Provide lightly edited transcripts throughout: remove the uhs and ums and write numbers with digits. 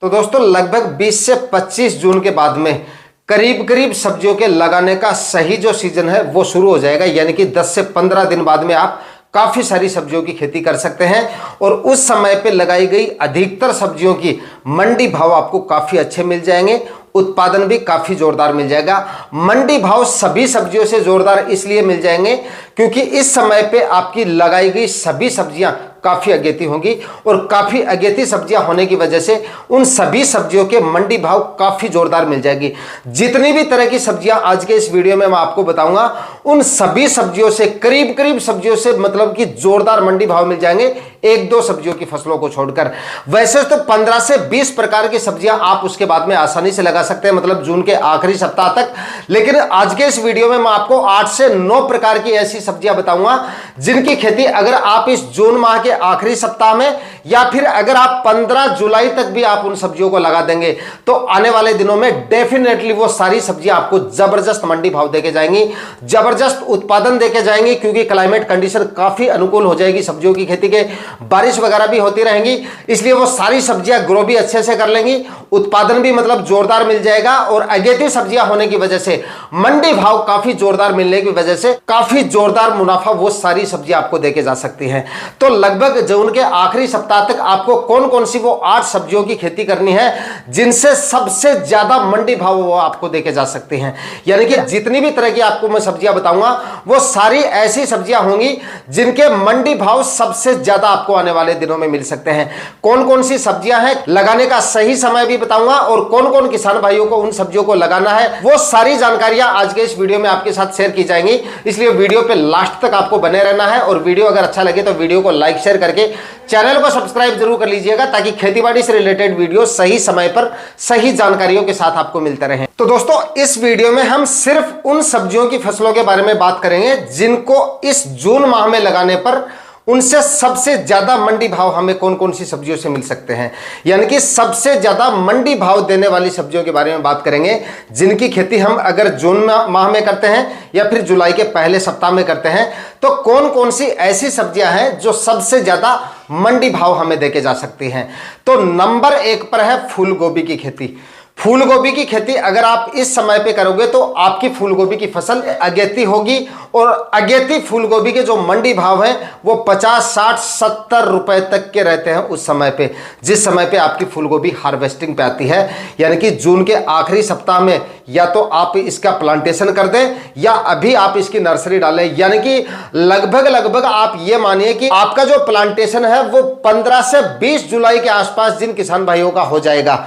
तो दोस्तों लगभग 20 से 25 जून के बाद में करीब करीब सब्जियों के लगाने का सही जो सीजन है वो शुरू हो जाएगा। यानी कि 10 से 15 दिन बाद में आप काफी सारी सब्जियों की खेती कर सकते हैं और उस समय पे लगाई गई अधिकतर सब्जियों की मंडी भाव आपको काफी अच्छे मिल जाएंगे, उत्पादन भी काफी जोरदार मिल जाएगा। मंडी भाव सभी सब्जियों से जोरदार इसलिए मिल जाएंगे क्योंकि इस समय पे आपकी लगाई गई सभी सब्जियां काफी अगेती होंगी और काफी अगेती सब्जियां होने की वजह से उन सभी सब्जियों के मंडी भाव काफी जोरदार मिल जाएगी। जितनी भी तरह की सब्जियां आज के इस वीडियो में मैं आपको बताऊंगा उन सभी सब्जियों से करीब करीब सब्जियों से मतलब कि जोरदार मंडी भाव मिल जाएंगे, एक दो सब्जियों की फसलों को छोड़कर। वैसे तो 15 से 20 प्रकार की सब्जियां आप उसके बाद में आसानी से लगा सकते हैं, मतलब जून के आखिरी सप्ताह तक। लेकिन आज के इस वीडियो में मैं आपको 8 से 9 प्रकार की ऐसी सब्जियां बताऊंगा जिनकी खेती अगर आप इस जून माह के आखिरी सप्ताह में या फिर अगर आप 15 जुलाई तक भी आप उन सब्जियों को लगा देंगे तो आने वाले दिनों में डेफिनेटली वो सारी सब्जियां आपको जबरदस्त मंडी भाव देके जाएंगी, जबरदस्त उत्पादन देके जाएंगी, क्योंकि क्लाइमेट कंडीशन काफी अनुकूल हो जाएगी सब्जियों की खेती के, बारिश वगैरह भी होती रहेंगी, इसलिए वो सारी सब्जियां ग्रो भी अच्छे से कर लेंगी, उत्पादन भी मतलब जोरदार मिल जाएगा और अगेती सब्जियां होने की वजह से मंडी भाव काफी जोरदार मिलने की वजह से काफी जोरदार मुनाफा वो सारी सब्जियां आपको देके जा सकती हैं। तो लगभग जून के आखिरी सप्ताह तक आपको कौन कौन सी वो 8 सब्जियों की खेती करनी है जिनसे सबसे ज्यादा मंडी भाव वो आपको देके जा सकते हैं। यानी कि जितनी भी तरह की आपको मैं सब्जियां बताऊंगा वो सारी ऐसी सब्जियां होंगी जिनके मंडी भाव सबसे ज्यादा आपको आने वाले दिनों में मिल सकते हैं। कौन कौन सी सब्जियां हैं, लगाने का सही समय भी बताऊंगा और कौन कौन किसान भाइयों को उन सब्जियों को लगाना है, वो सारी जानकारियां आज के इस वीडियो में आपके साथ शेयर की जाएंगी। इसलिए वीडियो पे लास्ट तक आपको बने रहना है और वीडियो अगर अच्छा लगे तो वीडियो को लाइक शेयर करके चैनल को सब्सक्राइब जरूर कर लीजिएगा ताकि खेतीबाड़ी से रिलेटेड वीडियो सही समय पर सही जानकारियों के साथ आपको मिलते रहें। तो दोस्तों इस वीडियो में हम सिर्फ उन सब्जियों की फसलों के बारे में बात करेंगे जिनको इस जून माह में लगाने पर उनसे सबसे ज्यादा मंडी भाव हमें कौन कौन सी सब्जियों से मिल सकते हैं। यानी कि सबसे ज्यादा मंडी भाव देने वाली सब्जियों के बारे में बात करेंगे जिनकी खेती हम अगर जून माह में करते हैं या फिर जुलाई के पहले सप्ताह में करते हैं तो कौन कौन सी ऐसी सब्जियां हैं जो सबसे ज्यादा मंडी भाव हमें देके जा सकती हैं। तो नंबर 1 पर है फूल गोभी की खेती। फूल गोभी की खेती अगर आप इस समय पे करोगे तो आपकी फूल गोभी की फसल अगेती होगी और अगेती फूल गोभी के जो मंडी भाव हैं वो 50, 60, 70 रुपए तक के रहते हैं उस समय पे, जिस समय पे आपकी फूल गोभी हार्वेस्टिंग पे आती है। यानी कि जून के आखिरी सप्ताह में या तो आप इसका प्लांटेशन कर दें या अभी आप इसकी नर्सरी डालें। यानी कि लगभग आप ये मानिए कि आपका जो प्लांटेशन है वो 15 से 20 जुलाई के आसपास जिन किसान भाइयों का हो जाएगा,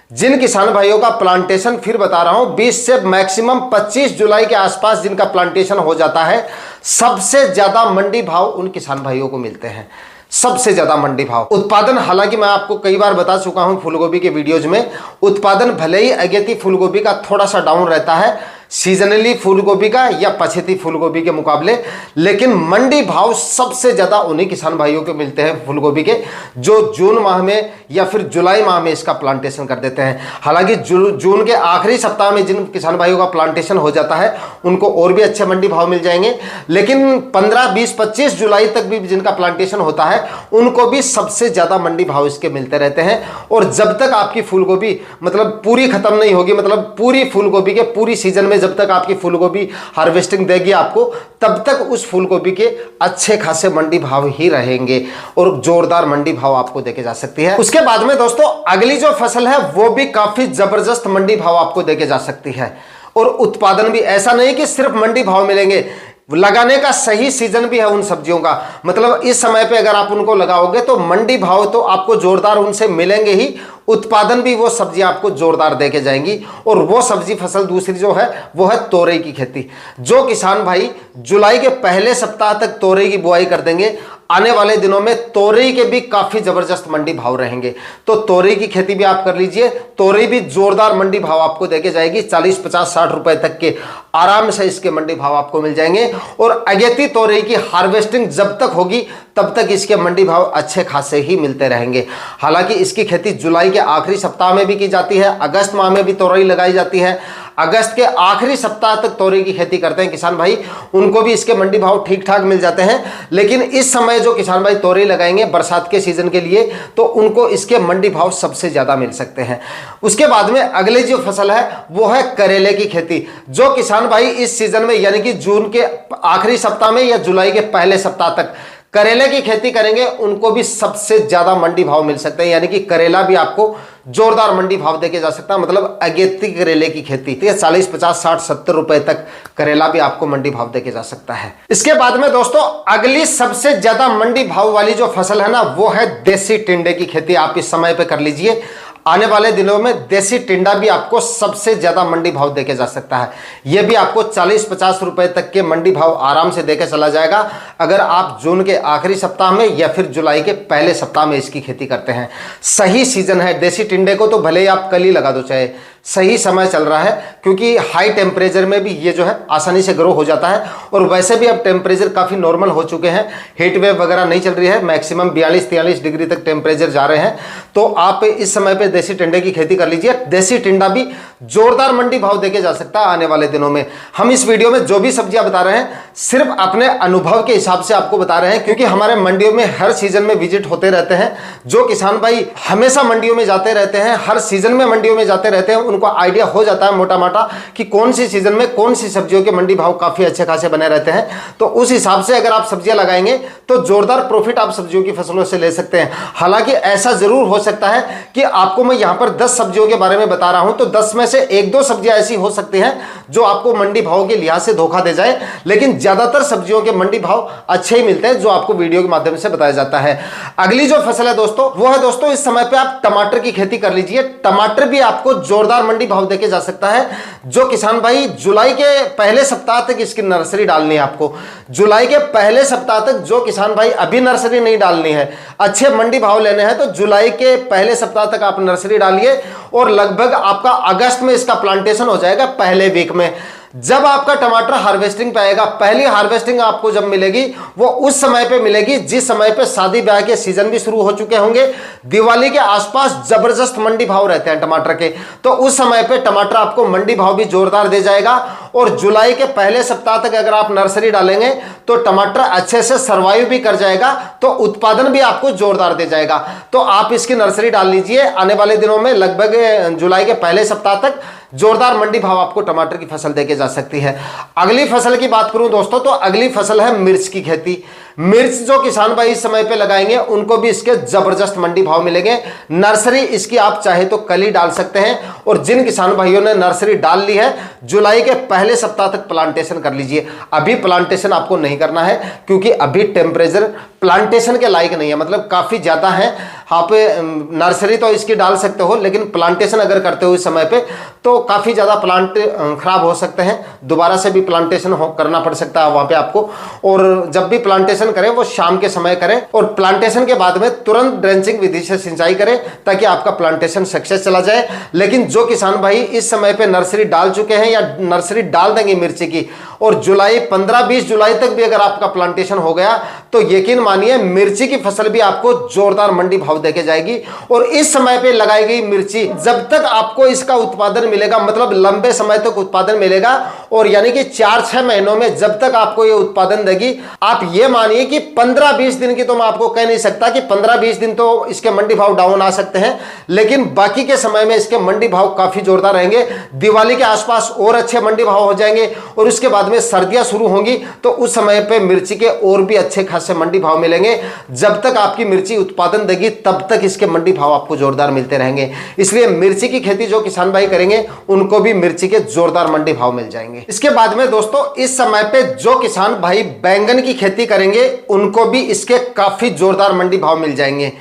जिन किसान भाइयों का प्लांटेशन, फिर बता रहा हूं 20 से मैक्सिमम 25 जुलाई के आसपास जिनका प्लांटेशन हो जाता है, सबसे ज्यादा मंडी भाव उन किसान भाइयों को मिलते हैं, सबसे ज्यादा मंडी भाव। उत्पादन हालांकि मैं आपको कई बार बता चुका हूं फूलगोभी के वीडियोज में, उत्पादन भले ही अगेती फूलगोभी का थोड़ा सा डाउन रहता है सीजनली फूलगोभी का या पछेती फूलगोभी के मुकाबले, लेकिन मंडी भाव सबसे ज्यादा उन्हीं किसान भाइयों को मिलते हैं फूलगोभी के जो जून माह में या फिर जुलाई माह में इसका प्लांटेशन कर देते हैं। हालांकि जून के आखिरी सप्ताह में जिन किसान भाइयों का प्लांटेशन हो जाता है उनको और भी अच्छे मंडी भाव मिल जाएंगे, लेकिन 15, 20, 25 जुलाई तक भी जिनका प्लांटेशन होता है उनको भी सबसे ज्यादा मंडी भाव इसके मिलते रहते हैं। और जब तक आपकी फूलगोभी मतलब पूरी खत्म नहीं होगी, मतलब पूरी फूलगोभी के पूरी सीजन में जब तक आपकी फूलगोभी हार्वेस्टिंग देगी आपको, तब तक उस फूलगोभी के अच्छे खासे मंडी भाव ही रहेंगे और जोरदार मंडी भाव आपको देके जा सकती है। उसके बाद में दोस्तों अगली जो फसल है वो भी काफी जबरदस्त मंडी भाव आपको देके जा सकती है और उत्पादन भी। ऐसा नहीं कि सिर्फ मंडी भाव मिलेंगे, लगाने का सही सीजन भी है उन सब्जियों का, मतलब इस समय पे अगर आप उनको लगाओगे तो मंडी भाव तो आपको जोरदार उनसे मिलेंगे ही, उत्पादन भी वो सब्जियां आपको जोरदार देके जाएंगी। और वो सब्जी फसल दूसरी जो है वो है तोरई की खेती। जो किसान भाई जुलाई के पहले सप्ताह तक तोरई की बुआई कर देंगे, आने वाले दिनों में तोरई के भी काफी जबरदस्त मंडी भाव रहेंगे, तो तोरई की खेती भी आप कर लीजिए। तोरई भी जोरदार मंडी भाव आपको देके जाएगी, 40, 50, 60 रुपए तक के आराम से इसके मंडी भाव आपको मिल जाएंगे। और अगेती तोरई की हार्वेस्टिंग जब तक होगी तब तक इसके मंडी भाव अच्छे खासे ही मिलते रहेंगे। हालांकि इसकी खेती जुलाई के आखिरी सप्ताह में भी की जाती है, अगस्त माह में भी तोरई लगाई जाती है। अगस्त के आखिरी सप्ताह तक तोरी की खेती करते हैं किसान भाई, उनको भी इसके मंडी भाव ठीक ठाक मिल जाते हैं। लेकिन इस समय जो किसान भाई तोरी लगाएंगे बरसात के सीजन के लिए, तो उनको इसके मंडी भाव सबसे ज्यादा मिल सकते हैं। उसके बाद में अगली जो फसल है वो है करेले की खेती। जो किसान भाई इस सीजन में यानी कि जून के आखिरी सप्ताह में या जुलाई के पहले सप्ताह तक करेले की खेती करेंगे, उनको भी सबसे ज्यादा मंडी भाव मिल सकते हैं। यानी कि करेला भी आपको जोरदार मंडी भाव देके जा सकता है। मतलब अगेती करेले की खेती 40, 50, 60, 70 रुपए तक करेला भी आपको मंडी भाव देके जा सकता है। इसके बाद में दोस्तों अगली सबसे ज्यादा मंडी भाव वाली जो फसल है ना, वो है देसी टिंडे की खेती। आप इस समय पे कर लीजिए। आने वाले दिनों में देसी टिंडा भी आपको सबसे ज्यादा मंडी भाव देके जा सकता है। यह भी आपको 40-50 रुपए तक के मंडी भाव आराम से देके चला जाएगा, अगर आप जून के आखिरी सप्ताह में या फिर जुलाई के पहले सप्ताह में इसकी खेती करते हैं। सही सीजन है देसी टिंडे को, तो भले ही आप कल ही लगा दो, चाहे सही समय चल रहा है, क्योंकि हाई टेम्परेचर में भी ये जो है आसानी से ग्रो हो जाता है। और वैसे भी अब टेम्परेचर काफ़ी नॉर्मल हो चुके हैं, हीट वेव वगैरह नहीं चल रही है, मैक्सिमम 42-43 डिग्री तक टेम्परेचर जा रहे हैं। तो आप इस समय पे देसी टिंडे की खेती कर लीजिए। देसी टिंडा भी जोरदार मंडी भाव देके जा सकता है आने वाले दिनों में। हम इस वीडियो में जो भी सब्जियां बता रहे हैं सिर्फ अपने अनुभव के हिसाब से आपको बता रहे हैं, क्योंकि हमारे मंडियों में हर सीजन में विजिट होते रहते हैं। जो किसान भाई हमेशा मंडियों में जाते रहते हैं, हर सीजन में मंडियों में जाते रहते हैं, उनको आइडिया हो जाता है मोटा मोटा कि कौन सी सीजन में कौन सी सब्जियों के मंडी भाव काफी अच्छे खासे बने रहते हैं। तो उस हिसाब से अगर आप सब्जियां लगाएंगे तो जोरदार प्रॉफिट आप सब्जियों की फसलों से ले सकते हैं। हालांकि ऐसा जरूर हो सकता है कि आपको मैं यहां पर 10 सब्जियों के बारे में बता रहा हूं, तो 10 में से 1-2 सब्जियां ऐसी हो सकती हैं जो आपको मंडी भाव के लिहाज से धोखा दे जाए, लेकिन ज्यादातर सब्जियों के मंडी भाव अच्छे ही मिलते हैं जो आपको वीडियो के माध्यम से बताया जाता है। अगली जो फसल है दोस्तों वो है दोस्तों इस समय पे आप टमाटर की खेती कर लीजिए। टमाटर भी आपको जोरदार मंडी भाव देके जा सकता है। जो किसान भाई जुलाई के पहले सप्ताह तक इसकी नर्सरी डालनी है, आपको जुलाई के पहले सप्ताह तक जो किसान भाई अभी नर्सरी नहीं डालनी है, अच्छे मंडी भाव लेने हैं, तो जुलाई के पहले सप्ताह तक आप नर्सरी डालिए और लगभग आपका अगस्त में इसका प्लांटेशन हो जाएगा पहले वीक में। जब आपका टमाटर हार्वेस्टिंग पे आएगा, पहली हार्वेस्टिंग आपको जब मिलेगी वो उस समय पे मिलेगी जिस समय पे शादी ब्याह के सीजन भी शुरू हो चुके होंगे। दिवाली के आसपास जबरदस्त मंडी भाव रहते हैं टमाटर के, तो उस समय पे टमाटर आपको मंडी भाव भी जोरदार दे जाएगा। और जुलाई के पहले सप्ताह तक अगर आप नर्सरी डालेंगे तो टमाटर अच्छे से सर्वाइव भी कर जाएगा, तो उत्पादन भी आपको जोरदार दे जाएगा। तो आप इसकी नर्सरी डाल लीजिए। आने वाले दिनों में लगभग जुलाई के पहले सप्ताह तक जोरदार मंडी भाव आपको टमाटर की फसल देके जा सकती है। अगली फसल की बात करूं दोस्तों, तो अगली फसल है मिर्च की खेती। मिर्च जो किसान भाई इस समय पे लगाएंगे उनको भी इसके जबरदस्त मंडी भाव मिलेंगे। नर्सरी इसकी आप चाहे तो कल ही डाल सकते हैं, और जिन किसान भाइयों ने नर्सरी डाल ली है जुलाई के पहले सप्ताह तक प्लांटेशन कर लीजिए। अभी प्लांटेशन आपको नहीं करना है, क्योंकि अभी टेम्परेचर प्लांटेशन के लायक नहीं है, मतलब काफी ज्यादा है। आप नर्सरी तो इसकी डाल सकते हो, लेकिन प्लांटेशन अगर करते हो इस समय पे तो काफी ज्यादा प्लांट खराब हो सकते हैं। दोबारा से भी प्लांटेशन करना पड़ सकता है वहां पे आपको। और जब भी प्लांटेशन करें वो शाम के समय करें, और प्लांटेशन के बाद में तुरंत ड्रेंचिंग विधि से सिंचाई करें ताकि आपका प्लांटेशन सक्सेस चला जाए। लेकिन जो किसान भाई इस समय पे नर्सरी डाल चुके हैं या नर्सरी डाल देंगे मिर्ची की, और जुलाई 15-20 जुलाई तक भी अगर आपका प्लांटेशन हो गया, तो यकीन मानिए मिर्ची की फसल भी आपको जोरदार मंडी भाव देके जाएगी। और इस समय पे लगाई गई मिर्ची जब तक आपको इसका उत्पादन मिलेगा, मतलब लंबे समय तक उत्पादन मिलेगा, और यानी कि 4-6 महीनों में जब तक आपको ये उत्पादन देगी, आप ये मानिए कि 15-20 दिन की तो मैं आपको कह नहीं सकता कि 15-20 दिन तो इसके मंडी भाव डाउन आ सकते हैं, लेकिन बाकी के समय में इसके मंडी भाव काफी जोरदार रहेंगे। दिवाली के आसपास और अच्छे मंडी भाव हो जाएंगे, और उसके बाद में सर्दियां शुरू होंगी तो उस समय पे मिर्ची के और भी अच्छे खासे मंडी भाव मिलेंगे। जब तक आपकी मिर्ची उत्पादन देगी तब तक इसके मंडी भाव आपको जोरदार मिलते रहेंगे। इसलिए मिर्ची की खेती जो किसान भाई करेंगे उनको भी मिर्ची के जोरदार मंडी भाव मिल जाएंगे। इसके बाद में दोस्तों इस समय पे जो किसान भाई बैंगन की खेती करेंगे उनको भी इसके काफी जोरदार मंडी भाव मिल जाएंगे।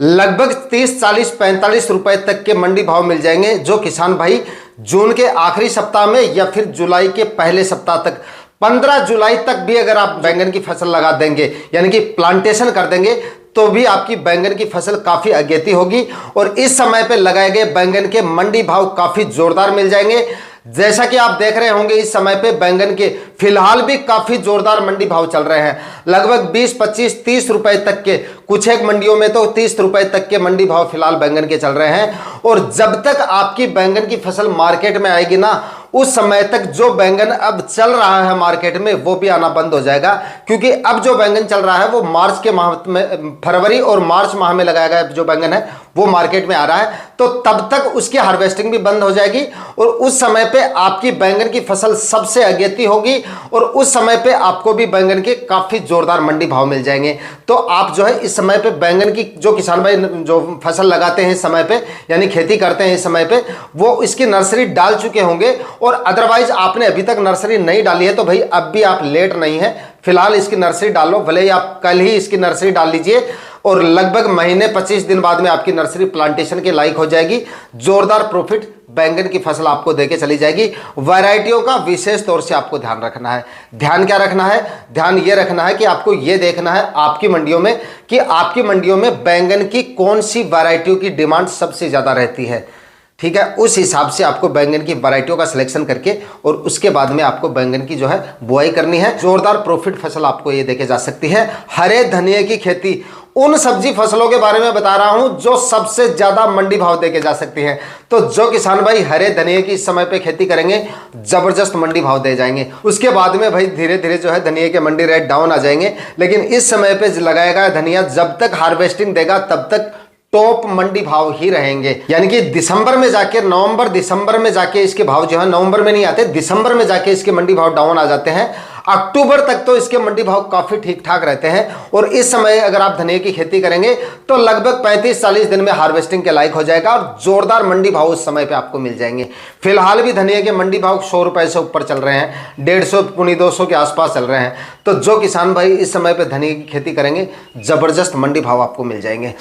लगभग 30, 40, 45 रुपए तक के मंडी भाव मिल जाएंगे जो किसान भाई जून के आखिरी सप्ताह में या फिर जुलाई के पहले सप्ताह तक, 15 जुलाई तक भी अगर आप बैंगन की फसल लगा देंगे यानी कि प्लांटेशन कर देंगे, तो भी आपकी बैंगन की फसल काफी अगेती होगी। और इस समय पे लगाए गए बैंगन के मंडी भाव काफी जोरदार मिल जाएंगे। जैसा कि आप देख रहे होंगे इस समय पे बैंगन के फिलहाल भी काफी जोरदार मंडी भाव चल रहे हैं, लगभग 20, 25, 30 रुपए तक के, कुछ एक मंडियों में तो 30 रुपए तक के मंडी भाव फिलहाल बैंगन के चल रहे हैं। और जब तक आपकी बैंगन की फसल मार्केट में आएगी ना, उस समय तक जो बैंगन अब चल रहा है मार्केट में वो भी आना बंद हो जाएगा, क्योंकि अब जो बैंगन चल रहा है वो मार्च के माह में, फरवरी और मार्च माह में लगाया गया जो बैंगन है वो मार्केट में आ रहा है। तो तब तक उसकी हार्वेस्टिंग भी बंद हो जाएगी और उस समय पे आपकी बैंगन की फसल सबसे अगेती होगी और उस समय पे आपको भी बैंगन के काफी जोरदार मंडी भाव मिल जाएंगे। तो आप जो है इस समय पे बैंगन की, जो किसान भाई जो फसल लगाते हैं इस समय पे यानी खेती करते हैं इस समय पे, वो इसकी नर्सरी डाल चुके होंगे। और अदरवाइज आपने अभी तक नर्सरी नहीं डाली है तो भाई अब भी आप लेट नहीं है, फिलहाल इसकी नर्सरी डालो, भले ही आप कल ही इसकी नर्सरी डाल लीजिए और लगभग महीने 25 दिन बाद में आपकी नर्सरी प्लांटेशन के लायक हो जाएगी। जोरदार प्रॉफिट बैंगन की फसल आपको देके चली जाएगी। वैरायटियों का विशेष तौर से आपको ध्यान रखना है। ध्यान क्या रखना है? ध्यान ये रखना है कि आपको ये देखना है आपकी मंडियों में कि आपकी मंडियों में बैंगन की कौन सी वैरायटियों की डिमांड सबसे ज्यादा रहती है। ठीक है, उस हिसाब से आपको बैंगन की वैरायटियों का सिलेक्शन करके और उसके बाद में आपको बैंगन की जो है बुआई करनी है। जोरदार प्रॉफिट फसल आपको ये देखे जा सकती है। हरे धनिये की खेती, उन सब्जी फसलों के बारे में बता रहा हूं जो सबसे ज्यादा मंडी भाव देके जा सकती हैं। तो जो किसान भाई हरे धनिये की इस समय पे खेती करेंगे जबरदस्त मंडी भाव दे जाएंगे। उसके बाद में भाई धीरे धीरे जो है धनिये के मंडी रेट डाउन आ जाएंगे, लेकिन इस समय पे लगाया गया धनिया जब तक हार्वेस्टिंग देगा तब तक टॉप मंडी भाव ही रहेंगे। यानी कि दिसंबर में जाके, नवंबर दिसंबर में जाके इसके भाव जो है, नवंबर में नहीं आते, दिसंबर में जाके इसके मंडी भाव डाउन आ जाते हैं। अक्टूबर तक तो इसके मंडी भाव काफी ठीक ठाक रहते हैं और इस समय अगर आप धनिये की खेती करेंगे तो लगभग 35-40 दिन में हार्वेस्टिंग के लायक हो जाएगा और जोरदार मंडी भाव उस समय पे आपको मिल जाएंगे। फिलहाल भी धनिये के मंडी भाव 100 रुपए से ऊपर चल रहे हैं, 150-200 के आसपास चल रहे हैं। तो जो किसान भाई इस समय पे धनिये की खेती करेंगे जबरदस्त मंडी भाव आपको मिल जाएंगे।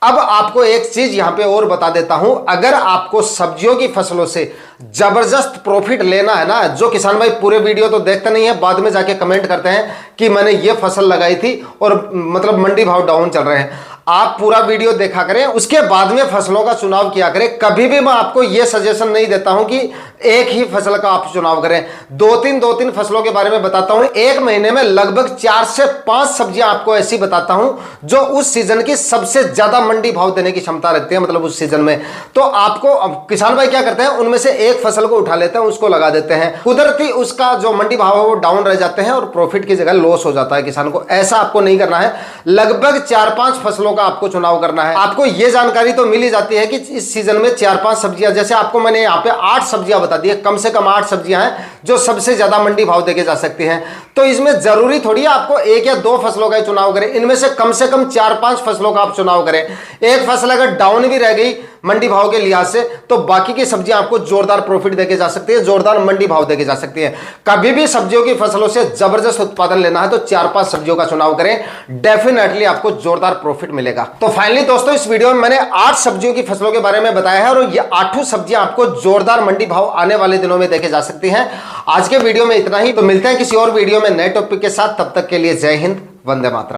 अब आपको एक चीज यहां पे और बता देता हूं, अगर आपको सब्जियों की फसलों से जबरदस्त प्रॉफिट लेना है ना, जो किसान भाई पूरे वीडियो तो देखते नहीं है, बाद में जाके कमेंट करते हैं कि मैंने ये फसल लगाई थी और मतलब मंडी भाव डाउन चल रहे हैं, आप पूरा वीडियो देखा करें, उसके बाद में फसलों का चुनाव किया करें। कभी भी मैं आपको यह सजेशन नहीं देता हूं कि एक ही फसल का आप चुनाव करें, दो तीन फसलों के बारे में बताता हूं। एक महीने में लगभग 4 से 5 सब्जियां आपको ऐसी बताता हूं जो उस सीजन की सबसे ज्यादा मंडी भाव देने की क्षमता रखती है, मतलब उस सीजन में। तो आपको किसान भाई क्या करते हैं, उनमें से एक फसल को उठा लेते हैं, उसको लगा देते हैं, कुदरती उसका जो मंडी भाव है वो डाउन रह जाते हैं और प्रॉफिट की जगह लॉस हो जाता है किसान को। ऐसा आपको नहीं करना है, लगभग 4-5 फसलों का आपको चुनाव करना है। आपको यह जानकारी तो मिल ही जाती है कि इस सीजन में 4-5 सब्जियां, जैसे आपको मैंने यहाँ पे 8 सब्जियां बता दी है, कम से कम 8 सब्जियां हैं जो सबसे ज्यादा मंडी भाव देके जा सकती हैं। तो इसमें जरूरी थोड़ी है आपको 1 या 2 फसलों का ही चुनाव करें, इनमें से कम 4-5 फसलों का आप चुनाव करें। एक फसल अगर डाउन भी रह गई मंडी भाव के लिहाज से तो बाकी की सब्जियां आपको जोरदार प्रॉफिट देके जा सकती है, जोरदार मंडी भाव देके जा सकती है। कभी भी सब्जियों की फसलों से जबरदस्त उत्पादन लेना है तो 4-5 सब्जियों का चुनाव करें, डेफिनेटली आपको जोरदार प्रॉफिट मिलेगा। तो फाइनली दोस्तों, इस वीडियो में मैंने 8 सब्जियों की फसलों के बारे में बताया है और ये 8 सब्जियां आपको जोरदार मंडी भाव आने वाले दिनों में देखे जा सकती हैं। आज के वीडियो में इतना ही, तो मिलते हैं किसी और वीडियो में नए टॉपिक के साथ। तब तक के लिए जय हिंद, वंदे मातरम।